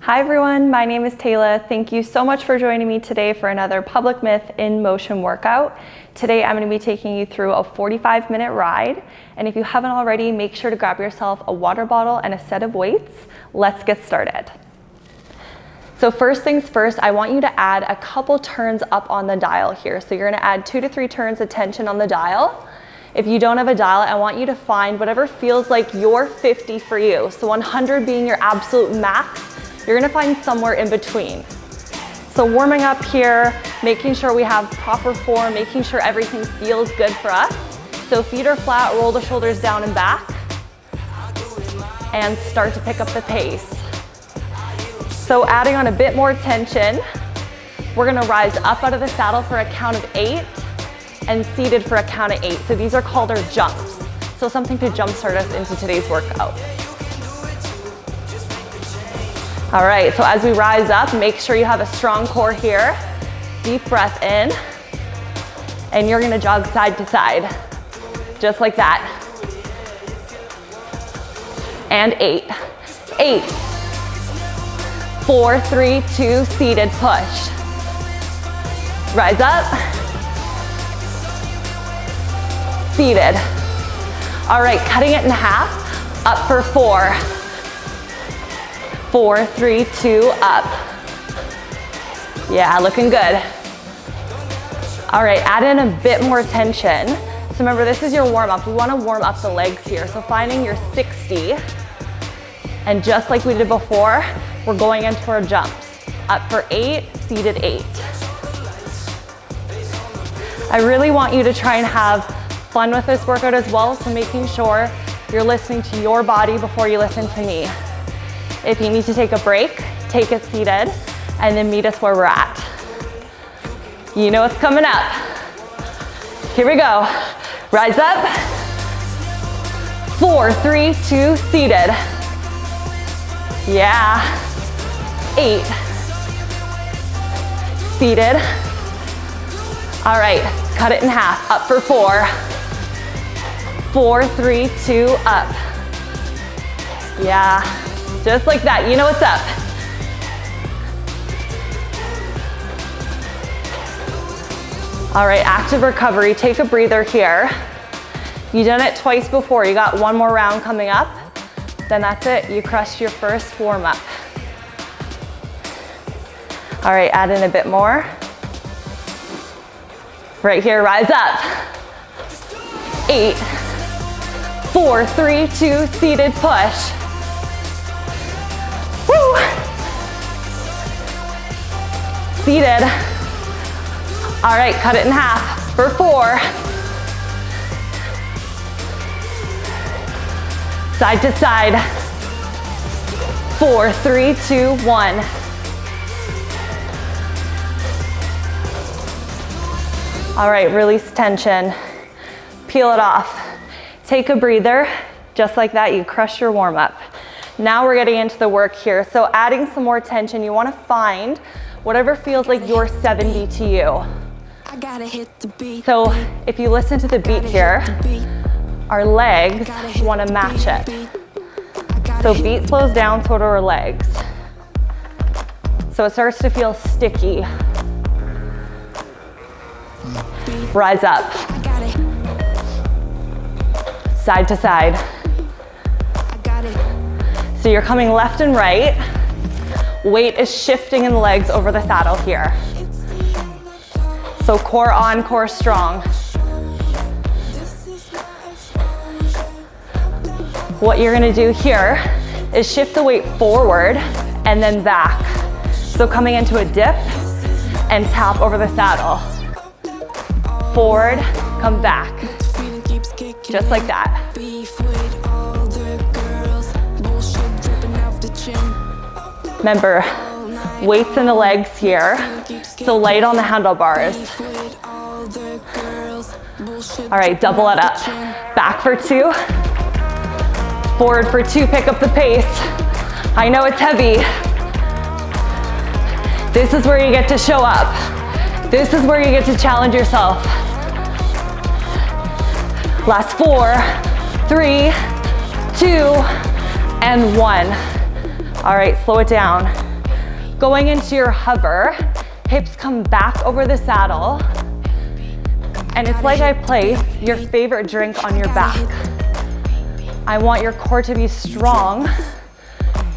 Hi everyone, my name is Tayla. Thank you so much for joining me today for another Public Myth in Motion workout. Today I'm going to be taking you through a 45-minute ride, and if you haven't already, make sure to grab yourself a water bottle and a set of weights. Let's get started. So first things first, I want you to add a couple turns up on the dial here. So you're going to add 2 to 3 turns of tension on the dial. If you don't have a dial, I want you to find whatever feels like your 50 for you. So 100 being your absolute max. You're gonna find somewhere in between. So warming up here, making sure we have proper form, making sure everything feels good for us. So feet are flat, roll the shoulders down and back, and start to pick up the pace. So adding on a bit more tension, we're gonna rise up out of the saddle for a count of 8 and seated for a count of 8. So these are called our jumps. So something to jumpstart us into today's workout. All right, so as we rise up, make sure you have a strong core here. Deep breath in, and you're gonna jog side to side, just like that. And 8, 4, 3, 2, seated push. Rise up, seated. All right, cutting it in half, up for 4. 4, 3, 2, up. Yeah, looking good. All right, add in a bit more tension. So remember, this is your warm up. We want to warm up the legs here. So finding your 60, and just like we did before, we're going into our jumps. Up for 8, seated 8. I really want you to try and have fun with this workout as well, so making sure you're listening to your body before you listen to me. If you need to take a break, take it seated, and then meet us where we're at. You know what's coming up. Here we go. Rise up. 4, 3, 2, seated. Yeah. 8. Seated. All right, cut it in half. Up for 4. 4, 3, 2, up. Yeah. Just like that, you know what's up. All right, active recovery, take a breather here. You've done it twice before, you got one more round coming up, then that's it, you crushed your first warm up. All right, add in a bit more. Right here, rise up. 8, 4, 3, 2, seated push. Woo! Seated. All right, cut it in half for 4. Side to side. 4, 3, 2, 1. All right, release tension. Peel it off. Take a breather. Just like that, you crush your warm up. Now we're getting into the work here. So adding some more tension, you want to find whatever feels like your 70 to you. So if you listen to the beat here, our legs want to match it. So beat slows down, so do our legs. So it starts to feel sticky. Rise up. Side to side. So you're coming left and right. Weight is shifting in the legs over the saddle here. So core on, core strong. What you're gonna do here is shift the weight forward and then back. So coming into a dip and tap over the saddle. Forward, come back. Just like that. Remember, weights in the legs here, so light on the handlebars. All right, double it up. Back for 2, forward for 2, pick up the pace. I know it's heavy. This is where you get to show up. This is where you get to challenge yourself. Last 4, 3, 2, and 1. All right, slow it down. Going into your hover, hips come back over the saddle, and it's like I place your favorite drink on your back. I want your core to be strong.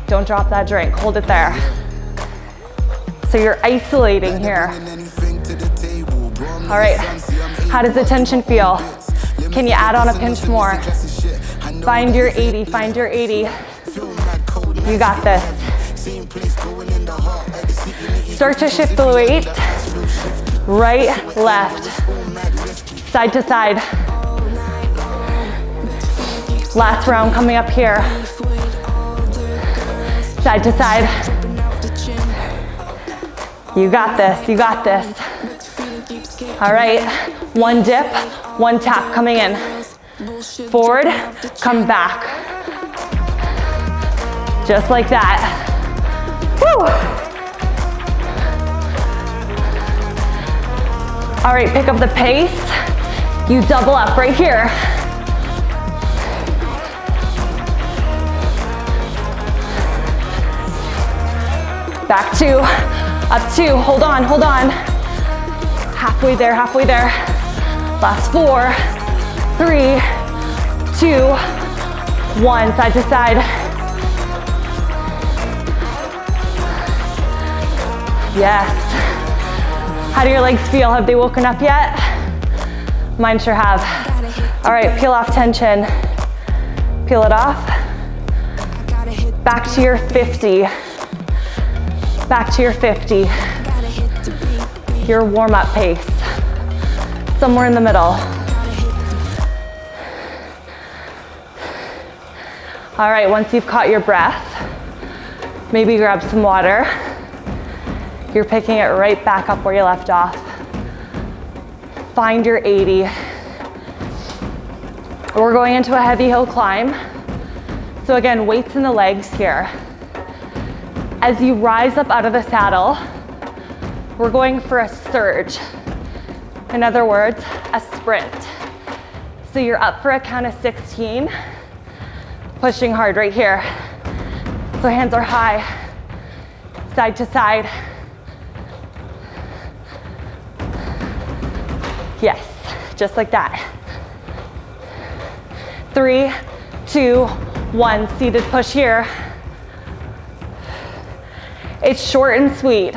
Don't drop that drink, hold it there. So you're isolating here. All right, how does the tension feel? Can you add on a pinch more? Find your 80, find your 80. You got this. Start to shift the weight. Right, left, side to side. Last round coming up here. Side to side. You got this, you got this. All right, one dip, one tap coming in. Forward, come back. Just like that. Woo! All right, pick up the pace. You double up right here. Back two, up two, hold on, hold on. Halfway there, halfway there. Last 4, 3, 2, 1, side to side. Yes. How do your legs feel? Have they woken up yet? Mine sure have. All right, peel off tension. Peel it off. Back to your 50. Back to your 50. Your warm-up pace. Somewhere in the middle. All right, once you've caught your breath, maybe grab some water. You're picking it right back up where you left off. Find your 80. We're going into a heavy hill climb. So again, weights in the legs here. As you rise up out of the saddle, we're going for a surge. In other words, a sprint. So you're up for a count of 16, pushing hard right here. So hands are high, side to side. Yes, just like that. 3, 2, 1, seated push here. It's short and sweet.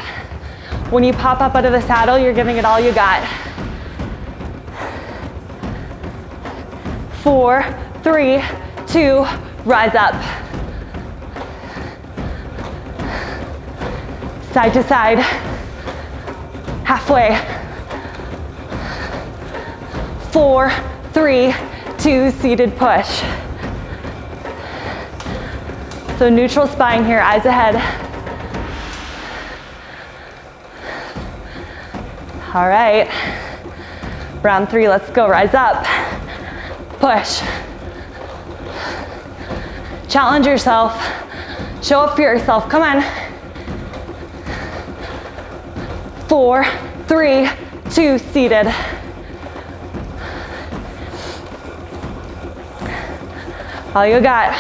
When you pop up out of the saddle, you're giving it all you got. 4, 3, 2, rise up. Side to side, halfway. 4, 3, 2, seated push. So neutral spine here, eyes ahead. All right, round 3, let's go, rise up, push. Challenge yourself, show up for yourself, come on. 4, 3, 2, seated. All you got.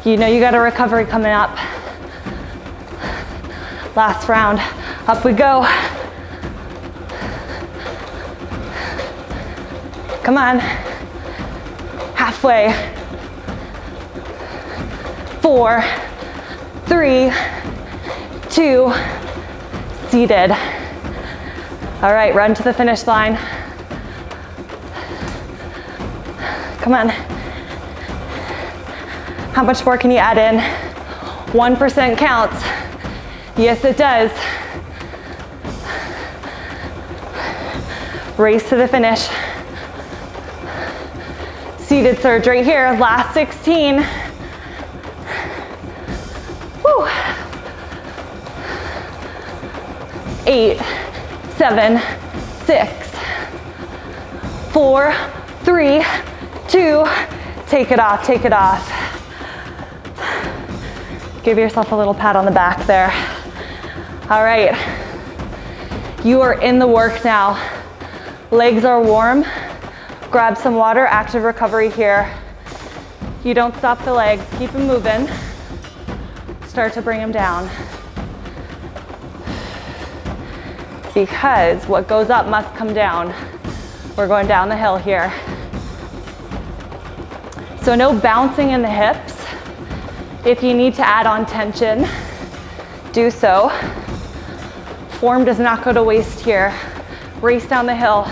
You know you got a recovery coming up. Last round, up we go. Come on, halfway. 4, 3, 2, seated. All right, run to the finish line. Come on. How much more can you add in? 1% counts. Yes, it does. Race to the finish. Seated surge right here, last 16. Woo. 8, 7, 6, 4, 3, 2, take it off, take it off. Give yourself a little pat on the back there. All right, you are in the work now. Legs are warm. Grab some water, active recovery here. You don't stop the legs, keep them moving. Start to bring them down. because what goes up must come down. We're going down the hill here. So no bouncing in the hips. If you need to add on tension, do so. Form does not go to waste here. Race down the hill.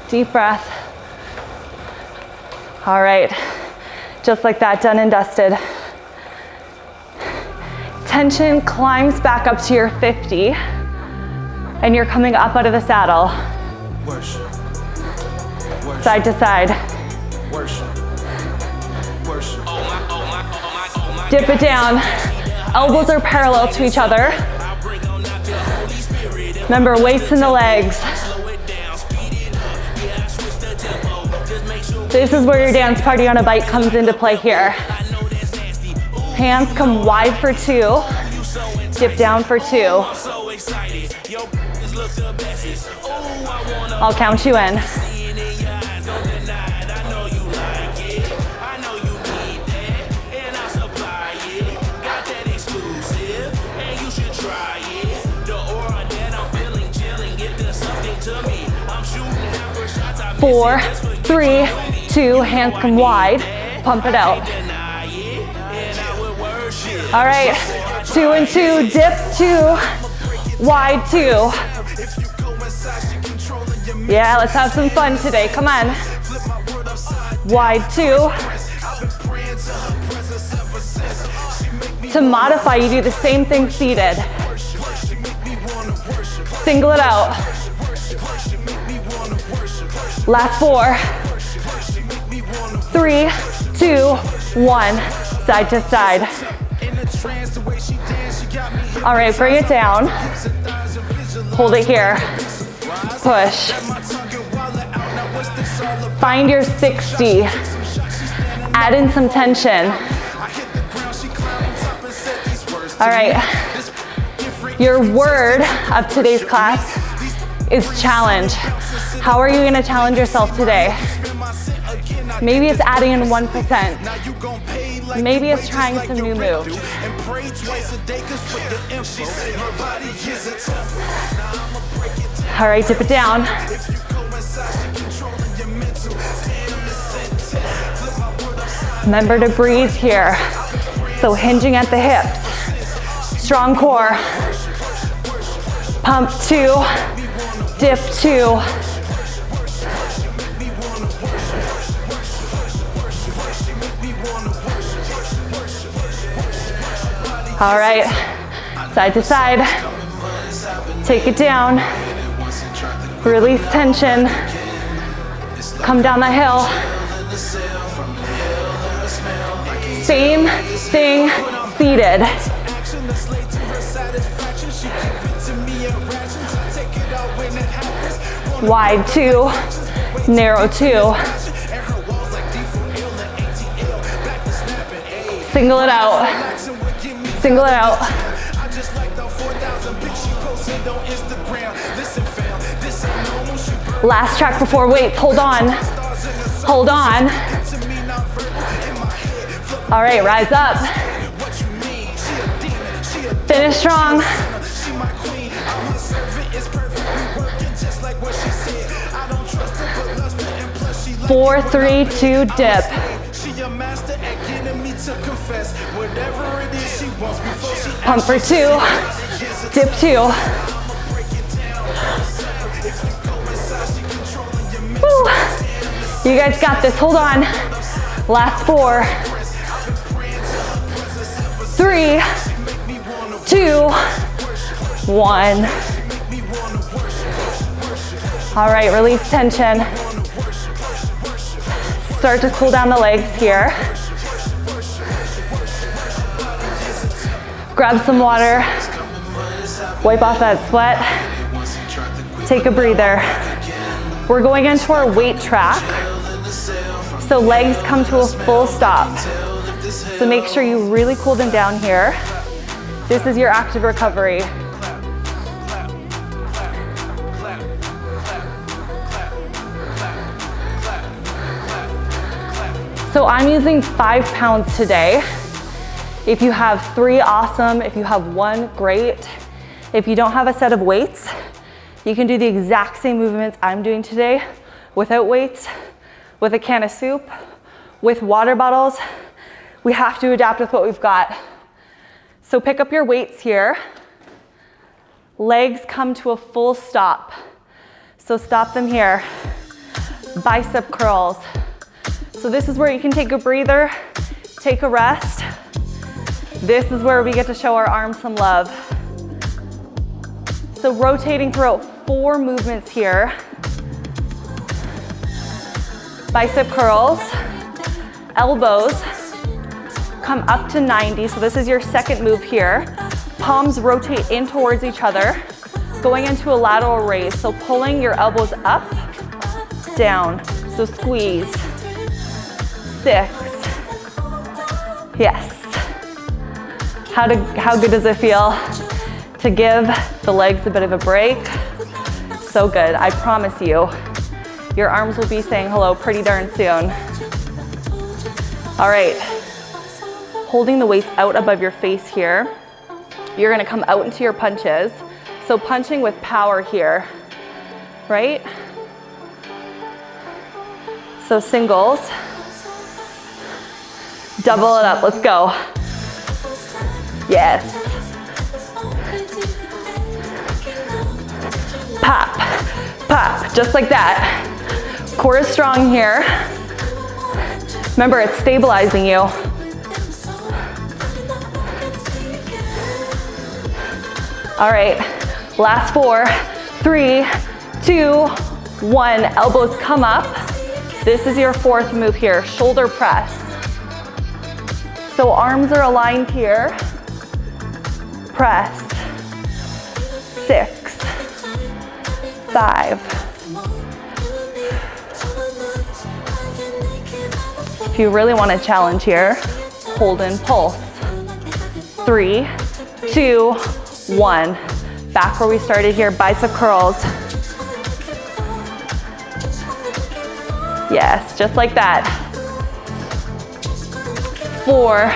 Deep breath. All right, just like that, done and dusted. Tension climbs back up to your 50, and you're coming up out of the saddle. Worship. Worship. Side to side. Worship. Worship. Dip it down. Elbows are parallel to each other. Remember, weights in the legs. This is where your dance party on a bike comes into play here. Hands come wide for 2. Dip down for 2. I'll count you in. Four, 3, 2, hands come wide, pump it out. All right, 2 and 2, dip 2, wide 2. Yeah, let's have some fun today, come on. Wide 2. To modify, you do the same thing seated. Single it out. Last 4, 3, 2, 1, side to side. All right, bring it down. Hold it here. Push. Find your 60. Add in some tension. All right, your word of today's class is challenge. How are you gonna challenge yourself today? Maybe it's adding in 1%. Maybe it's trying some new moves. All right, dip it down. Remember to breathe here. So hinging at the hips. Strong core. Pump 2, dip 2. All right, side to side. Take it down. Release tension. Come down the hill. Same thing seated. Wide 2, narrow 2. Single it out. Single it out. Last track before weights. Hold on. Hold on. All right, rise up. Finish strong. 4, 3, 2, dip. Pump for 2, dip 2. Woo. You guys got this, hold on. Last 4, 3, 2, 1. All right, release tension. Start to cool down the legs here. Grab some water. Wipe off that sweat. Take a breather. We're going into our weight track. So legs come to a full stop. So make sure you really cool them down here. This is your active recovery. So I'm using 5 pounds today. If you have 3, awesome. If you have 1, great. If you don't have a set of weights, you can do the exact same movements I'm doing today without weights, with a can of soup, with water bottles. We have to adapt with what we've got. So pick up your weights here. Legs come to a full stop. So stop them here. Bicep curls. So this is where you can take a breather, take a rest. This is where we get to show our arms some love. So rotating throughout 4 movements here. Bicep curls, elbows, come up to 90. So this is your second move here. Palms rotate in towards each other, going into a lateral raise. So pulling your elbows up, down. So squeeze. 6. Yes. How good does it feel to give the legs a bit of a break? So good. I promise you, your arms will be saying hello pretty darn soon. All right. Holding the weights out above your face here. You're gonna come out into your punches. So punching with power here, right? So singles. Double it up, let's go. Yes. Pop, pop, just like that. Core is strong here. Remember, it's stabilizing you. All right, last 4, 3, 2, 1. Elbows come up. This is your 4th move here, shoulder press. So arms are aligned here. Press. 6, 5. If you really want a challenge here, hold and pulse. 3, 2, 1. Back where we started here, bicep curls. Yes, just like that. 4,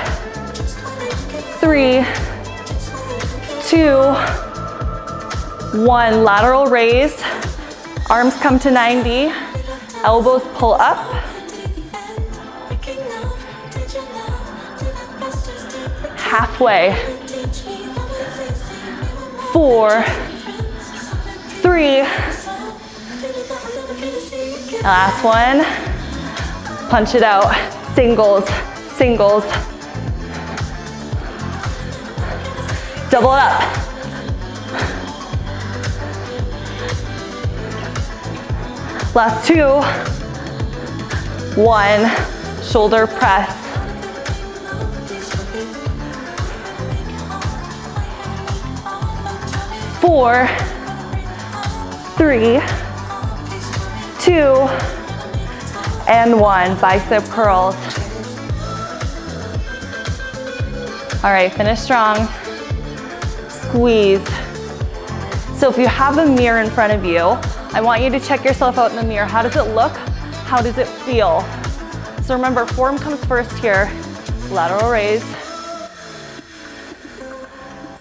3, 2, 1. Lateral raise. Arms come to 90. Elbows pull up. Halfway. 4, 3. Last one. Punch it out. Singles, singles. Double it up. Last 2. 1. Shoulder press. 4, 3, 2, and 1. Bicep curls. All right, finish strong. Squeeze. So if you have a mirror in front of you, I want you to check yourself out in the mirror. How does it look? How does it feel? So remember, form comes first here. Lateral raise.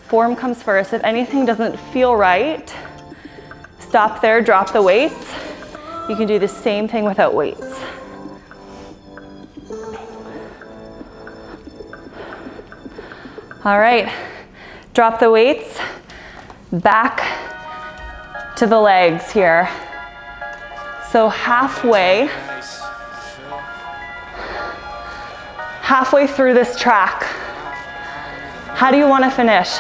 Form comes first. If anything doesn't feel right, stop there, drop the weights. You can do the same thing without weights. All right, drop the weights, back to the legs here. So halfway through this track, how do you want to finish?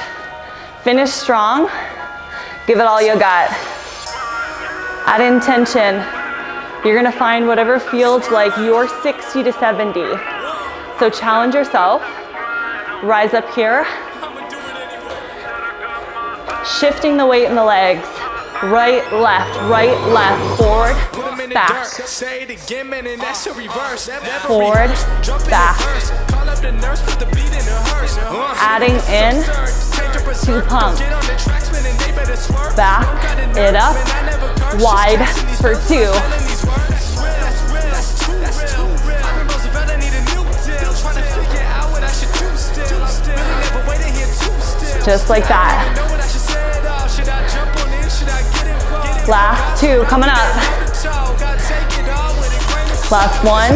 Finish strong, give it all you got. Add intention. You're gonna find whatever feels like your 60 to 70. So challenge yourself, rise up here. Shifting the weight in the legs. Right, left, forward, back. Forward, back. Adding in 2 pumps. Back it up, wide for 2. Just like that. Last 2, coming up. Last 1.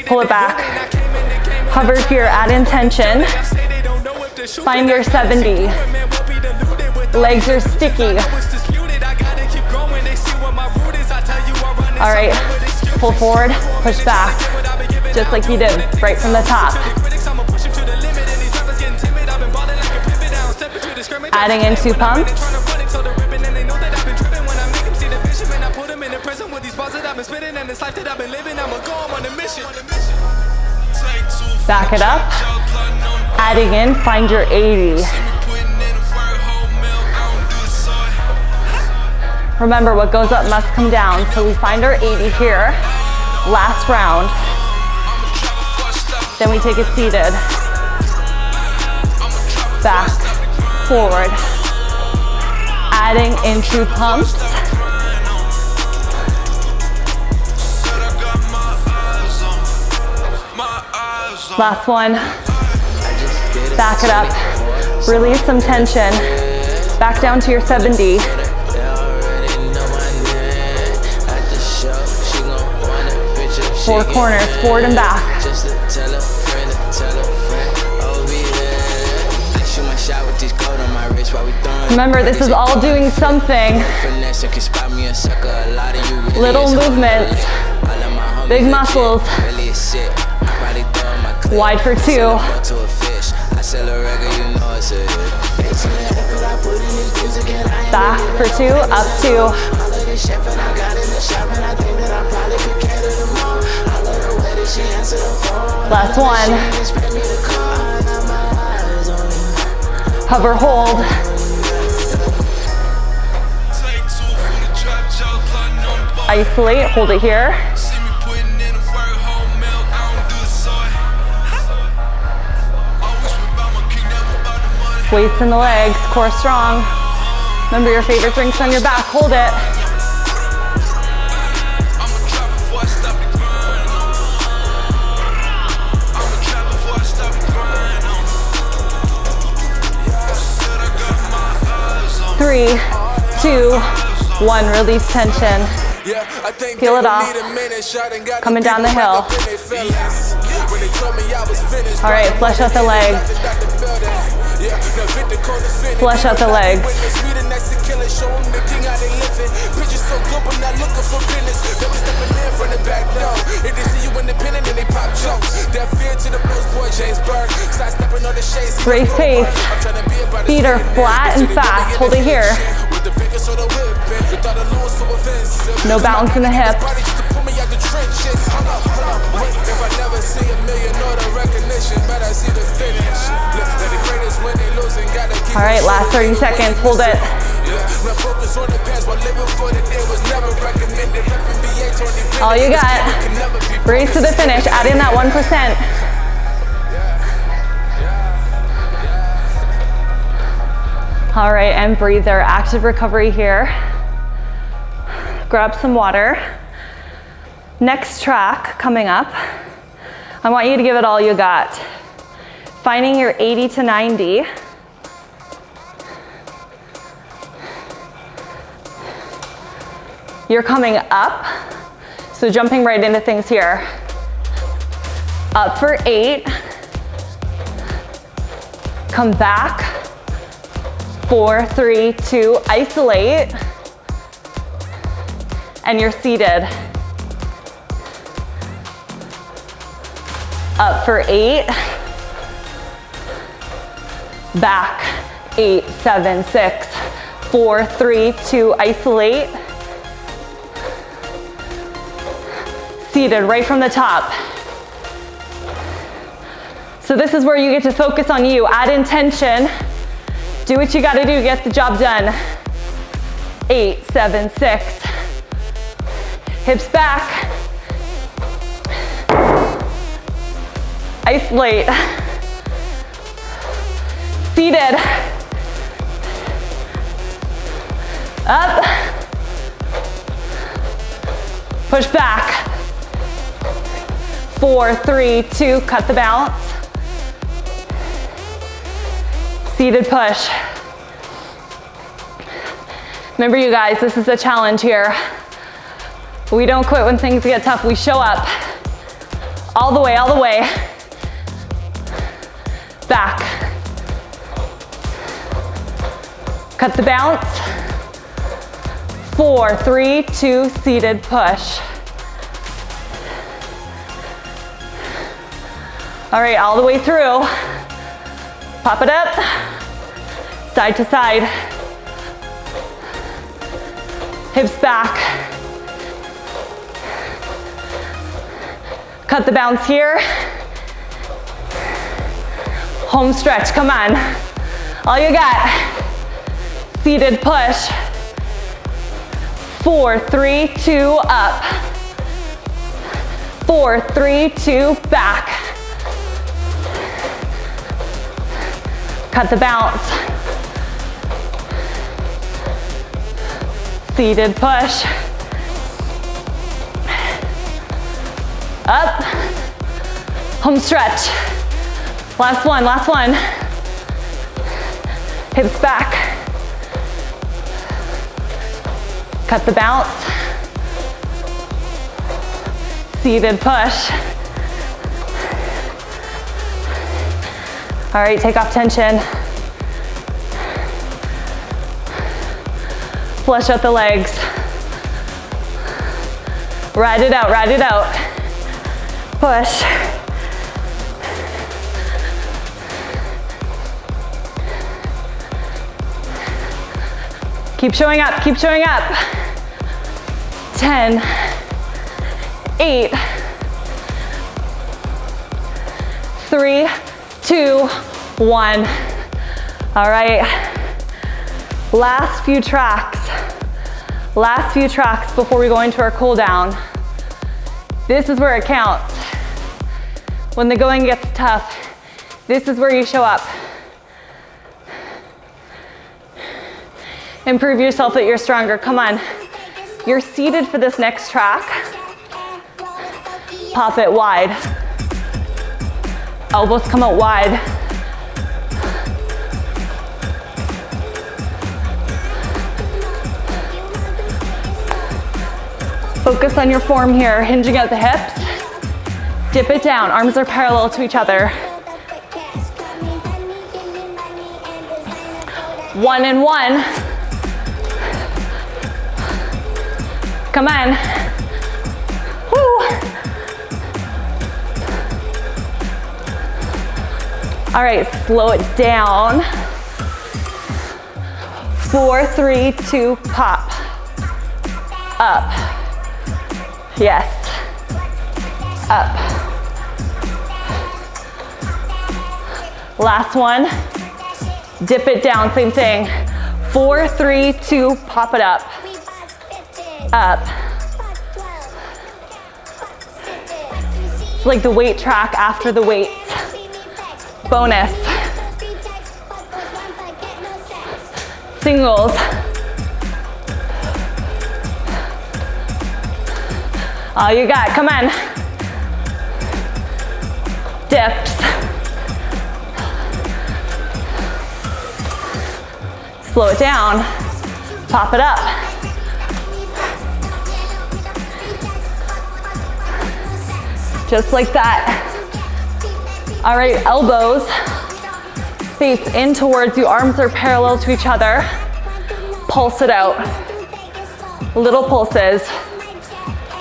Pull it back. Hover here, add intention. Find your 70. Legs are sticky. All right, pull forward, push back. Just like you did, right from the top. Adding in 2 pumps. Back it up. Adding in, find your 80. Remember, what goes up must come down. So we find our 80 here. Last round. Then we take it seated. Back, forward. Adding in 2 pumps. Last one. Back it up. Release some tension. Back down to your 70. 4 corners, forward and back. Remember, this is all doing something. Little movements, big muscles. Wide for 2. Back for 2, up 2. Last 1. Hover, hold. Isolate, hold it here. Weights in the legs, core strong. Remember your favorite drinks on your back, hold it. Three, 2, 1, release tension. Peel it off. Coming down the hill. All right, flush out the legs. Flush out the legs. Raise pace. Feet are flat and fast. Hold it here. No bounce in the hips. All right, last 30 seconds. Hold it. All you got. Race to the finish. Add in that 1%. All right, and breathe there. Active recovery here. Grab some water. Next track coming up. I want you to give it all you got. Finding your 80 to 90. You're coming up, so jumping right into things here. Up for 8. Come back. 4, 3, 2, isolate. And you're seated. Up for 8. Back. 8, 7, 6, 4, 3, 2, isolate. Seated right from the top. So this is where you get to focus on you. Add intention. Do what you gotta do, get the job done. 8, 7, 6. Hips back. Isolate. Seated. Up. Push back. 4, 3, 2, cut the balance. Seated push. Remember you guys, this is a challenge here. We don't quit when things get tough. We show up. All the way, all the way. Back. Cut the bounce. 4, 3, 2, seated push. All right, all the way through. Pop it up. Side to side. Hips back. Cut the bounce here. Home stretch, come on. All you got. Seated push. 4, 3, 2, up. 4, 3, 2, back. Cut the bounce. Seated push. Up. Home stretch. Last one, last one. Hips back. Cut the bounce. Seated push. All right, take off tension. Flush out the legs. Ride it out, ride it out. Push. Keep showing up, keep showing up. 10, 8, 3, 2, 1. All right, last few tracks. Last few tracks before we go into our cool down. This is where it counts. When the going gets tough, this is where you show up. Improve yourself that you're stronger. Come on. You're seated for this next track. Pop it wide. Elbows come out wide. Focus on your form here, hinging out the hips. Dip it down, arms are parallel to each other. 1 and 1. Come on. Woo. All right, slow it down. 4, 3, 2, pop. Up. Yes. Up. Last one. Dip it down, same thing. 4, 3, 2, pop it up. Up. It's like the weight track after the weights. Bonus. Singles. All you got, come on. Dips. Slow it down. Pop it up. Just like that. All right, elbows face in towards you. Arms are parallel to each other. Pulse it out. Little pulses.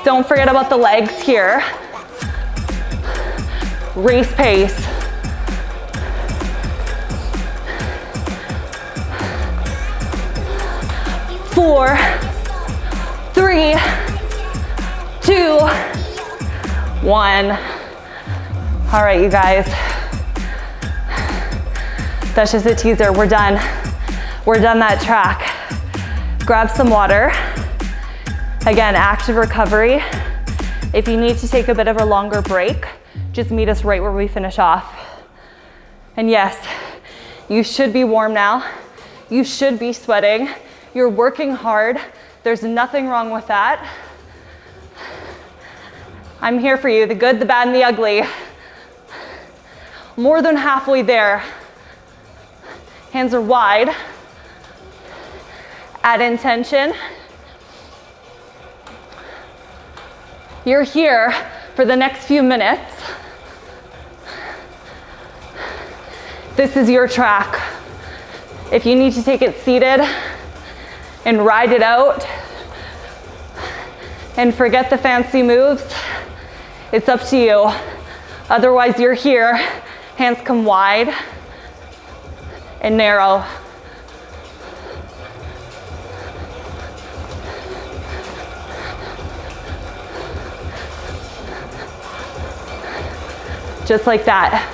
Don't forget about the legs here. Race pace. Four, 3, 2, 1. All right, you guys. That's just a teaser. We're done. We're done that track. Grab some water. Again, active recovery. If you need to take a bit of a longer break, just meet us right where we finish off. And yes, you should be warm now. You should be sweating. You're working hard. There's nothing wrong with that. I'm here for you, the good, the bad, and the ugly. More than halfway there. Hands are wide. Add in tension. You're here for the next few minutes. This is your track. If you need to take it seated and ride it out and forget the fancy moves, it's up to you. Otherwise, you're here. Hands come wide and narrow. Just like that.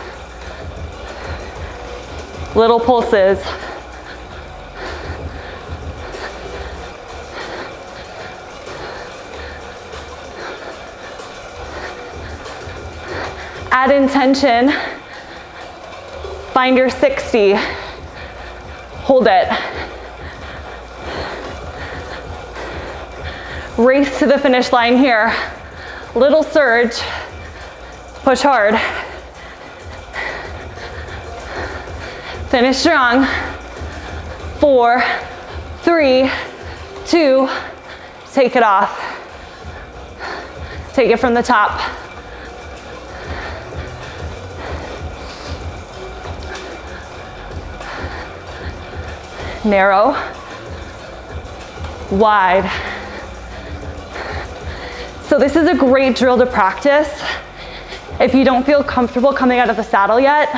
Little pulses. Add in tension. Find your 60. Hold it. Race to the finish line here. Little surge. Push hard. Finish strong. 4, 3, 2, take it off. Take it from the top. Narrow, wide. So this is a great drill to practice. If you don't feel comfortable coming out of the saddle yet,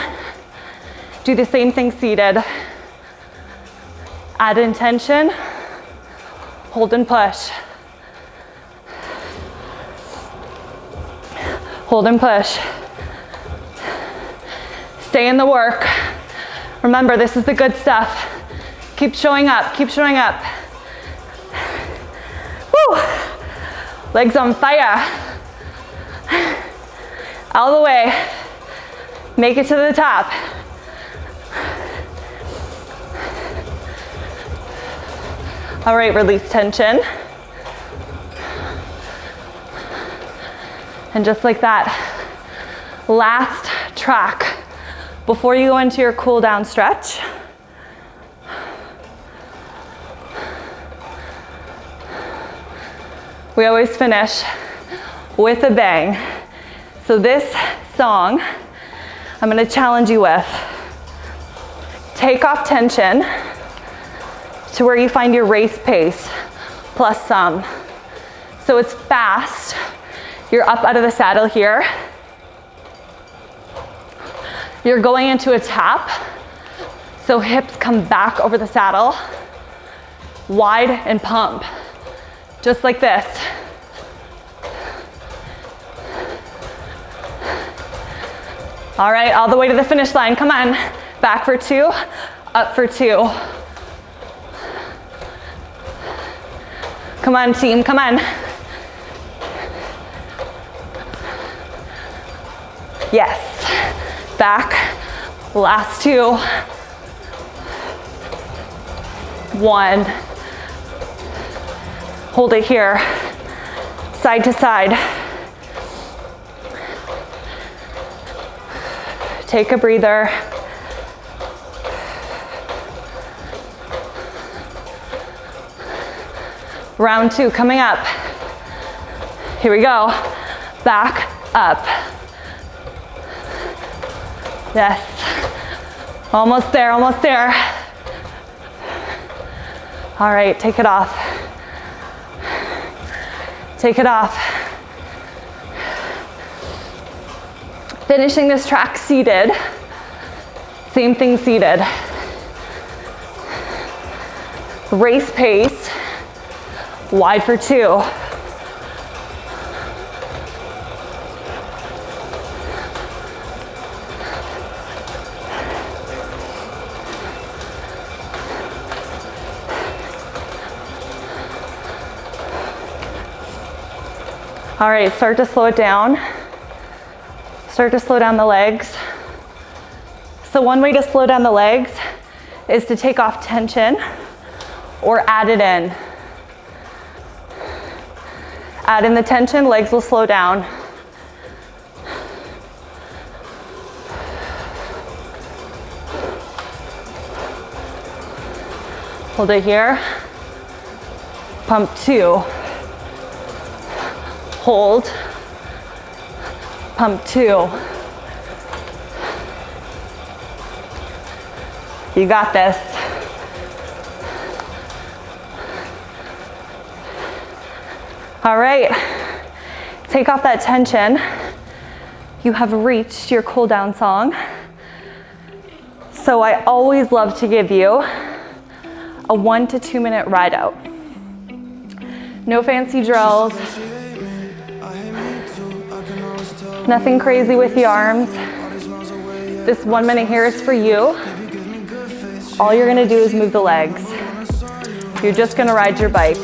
do the same thing seated. Add in tension, hold and push. Hold and push. Stay in the work. Remember, this is the good stuff. Keep showing up, keep showing up. Woo! Legs on fire. All the way. Make it to the top. All right, release tension. And just like that, last track before you go into your cool down stretch. We always finish with a bang. So this song, I'm gonna challenge you with. Take off tension to where you find your race pace plus some. So it's fast. You're up out of the saddle here. You're going into a tap. So hips come back over the saddle. Wide and pump. Just like this. All right, all the way to the finish line. Come on. Back for 2, up for 2. Come on, team, come on. Yes. Back. Last 2. 1. Hold it here. Side to side. Take a breather. Round 2 coming up. Here we go. Back up. Yes. Almost there, almost there. All right, take it off. Take it off. Finishing this track seated. Same thing seated. Race pace. Wide for 2. All right, start to slow it down. Start to slow down the legs. So one way to slow down the legs is to take off tension or add it in. Add in the tension, legs will slow down. Hold it here. Pump 2. Hold. Pump 2. You got this. All right, take off that tension. You have reached your cool down song. So I always love to give you a 1 to 2 minute ride out. No fancy drills. Nothing crazy with the arms. This 1 minute here is for you. All you're gonna do is move the legs. You're just gonna ride your bike.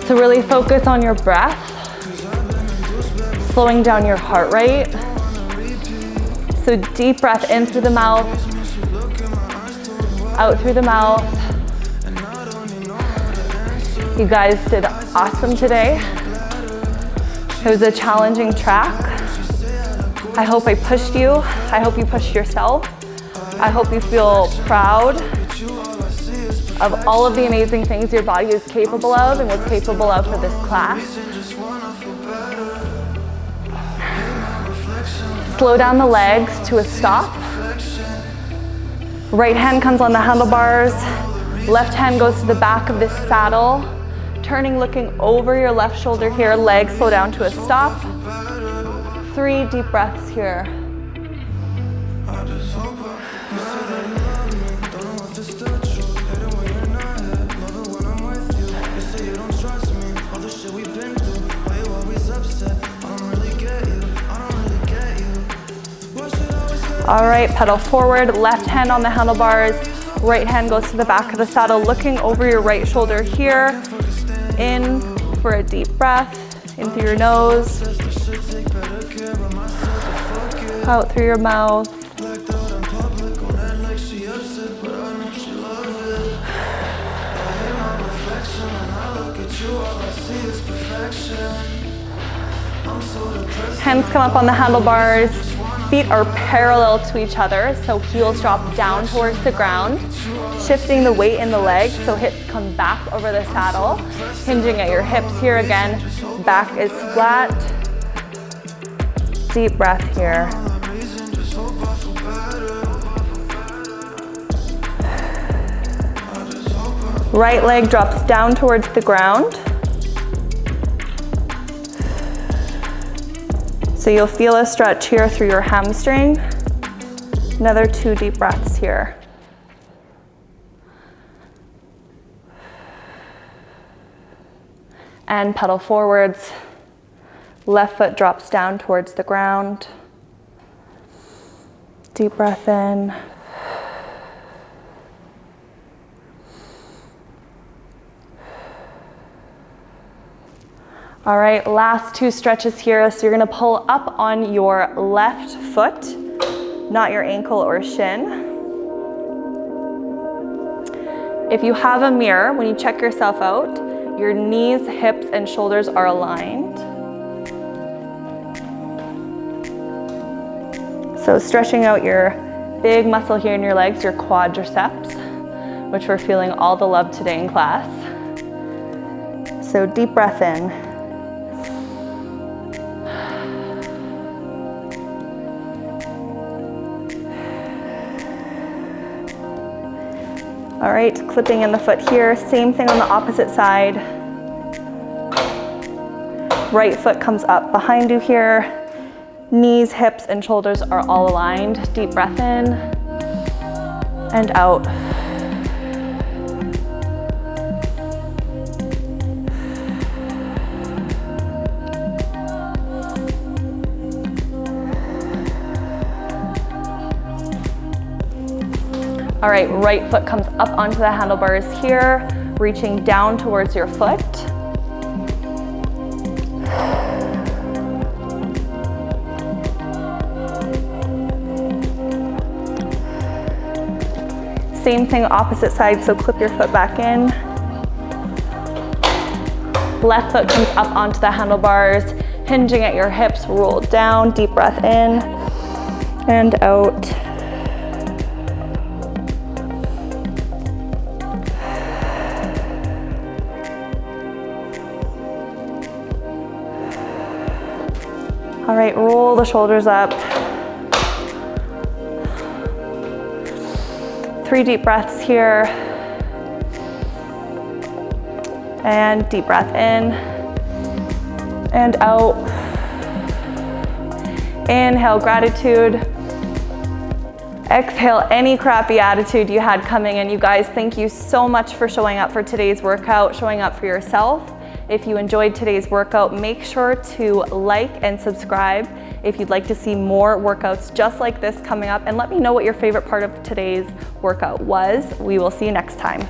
So really focus on your breath, slowing down your heart rate. So deep breath in through the mouth, out through the mouth. You guys did awesome today. It was a challenging track. I hope I pushed you. I hope you pushed yourself. I hope you feel proud of all of the amazing things your body is capable of and was capable of for this class. Slow down the legs to a stop. Right hand comes on the handlebars. Left hand goes to the back of this saddle. Turning, looking over your left shoulder here. Legs slow down to a stop. 3 deep breaths here. All right, pedal forward, left hand on the handlebars, right hand goes to the back of the saddle, looking over your right shoulder here. In for a deep breath, in through your nose, out through your mouth. Hands come up on the handlebars. Feet are parallel to each other, so heels drop down towards the ground, shifting the weight in the legs, so hips come back over the saddle, hinging at your hips here again. Back is flat. Deep breath here. Right leg drops down towards the ground. So you'll feel a stretch here through your hamstring. Another 2 deep breaths here. And pedal forwards. Left foot drops down towards the ground. Deep breath in. All right, last 2 stretches here. So you're gonna pull up on your left foot, not your ankle or shin. If you have a mirror, when you check yourself out, your knees, hips, and shoulders are aligned. So stretching out your big muscle here in your legs, your quadriceps, which we're feeling all the love today in class. So deep breath in. All right, clipping in the foot here. Same thing on the opposite side. Right foot comes up behind you here. Knees, hips, and shoulders are all aligned. Deep breath in and out. All right, right foot comes up onto the handlebars here, reaching down towards your foot. Same thing opposite side, so clip your foot back in. Left foot comes up onto the handlebars, hinging at your hips, roll down, deep breath in and out. All right, roll the shoulders up. 3 deep breaths here. And deep breath in and out. Inhale, gratitude. Exhale, any crappy attitude you had coming in. You guys, thank you so much for showing up for today's workout, showing up for yourself. If you enjoyed today's workout, make sure to like and subscribe if you'd like to see more workouts just like this coming up, and let me know what your favorite part of today's workout was. We will see you next time.